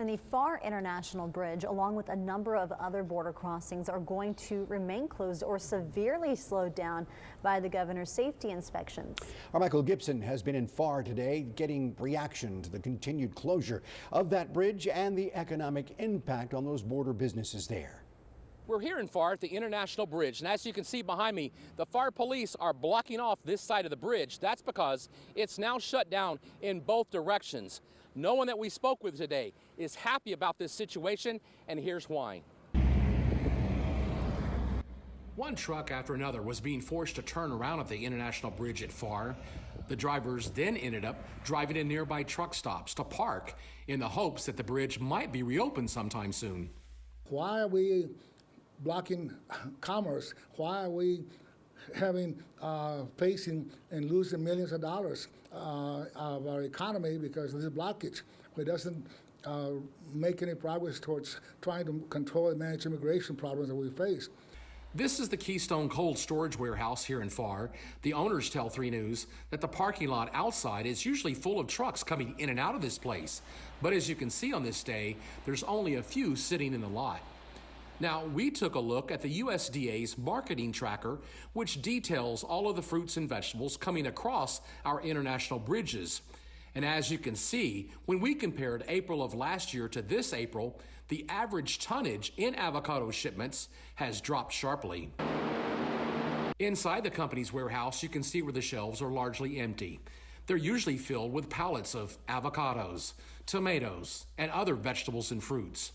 And the FAR International Bridge, along with a number of other border crossings, are going to remain closed or severely slowed down by the governor's safety inspections. Our Michael Gibson has been in FAR today, getting reaction to the continued closure of that bridge and the economic impact on those border businesses there. We're here in FAR at the International Bridge, and as you can see behind me, the FAR police are blocking off this side of the bridge. That's because it's now shut down in both directions. No one that we spoke with today is happy about this situation, and here's why. One truck after another was being forced to turn around at the International Bridge at FAR. The drivers then ended up driving to nearby truck stops to park in the hopes that the bridge might be reopened sometime soon. Why are we blocking commerce? Why are we facing and losing millions of dollars of our economy because of this blockage? It doesn't make any progress towards trying to control and manage immigration problems that we face. This is the Keystone Cold Storage Warehouse here in FAR. The owners tell 3 News that the parking lot outside is usually full of trucks coming in and out of this place. But as you can see on this day, there's only a few sitting in the lot. Now, we took a look at the USDA's marketing tracker, which details all of the fruits and vegetables coming across our international bridges. And as you can see, when we compared April of last year to this April, the average tonnage in avocado shipments has dropped sharply. Inside the company's warehouse, you can see where the shelves are largely empty. They're usually filled with pallets of avocados, tomatoes, and other vegetables and fruits.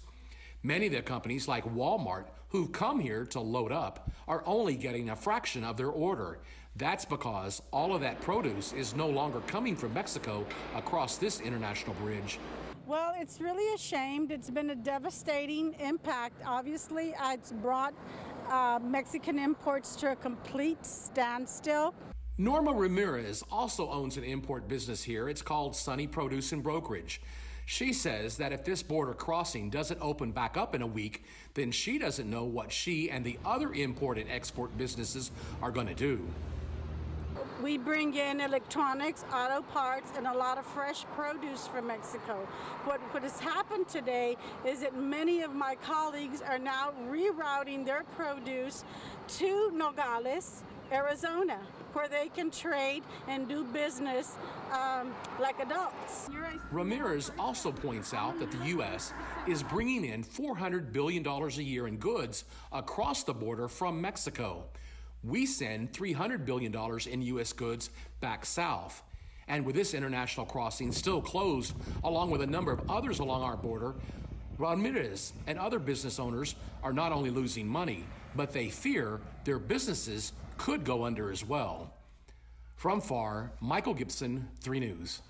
Many of the companies like Walmart, who've come here to load up, are only getting a fraction of their order. That's because all of that produce is no longer coming from Mexico across this international bridge. Well, it's really a shame. It's been a devastating impact. Obviously, it's brought Mexican imports to a complete standstill. Norma Ramirez also owns an import business here. It's called Sunny Produce and Brokerage. She says that if this border crossing doesn't open back up in a week, then she doesn't know what she and the other import and export businesses are going to do. We bring in electronics, auto parts, and a lot of fresh produce from Mexico. What has happened today is that many of my colleagues are now rerouting their produce to Nogales, Arizona, where they can trade and do business like adults. Ramirez also points out that the U.S. is bringing in $400 billion a year in goods across the border from Mexico. We send $300 billion in U.S. goods back south. And with this international crossing still closed, along with a number of others along our border, Ramirez and other business owners are not only losing money, but they fear their businesses could go under as well. From FAR, Michael Gibson, 3 News.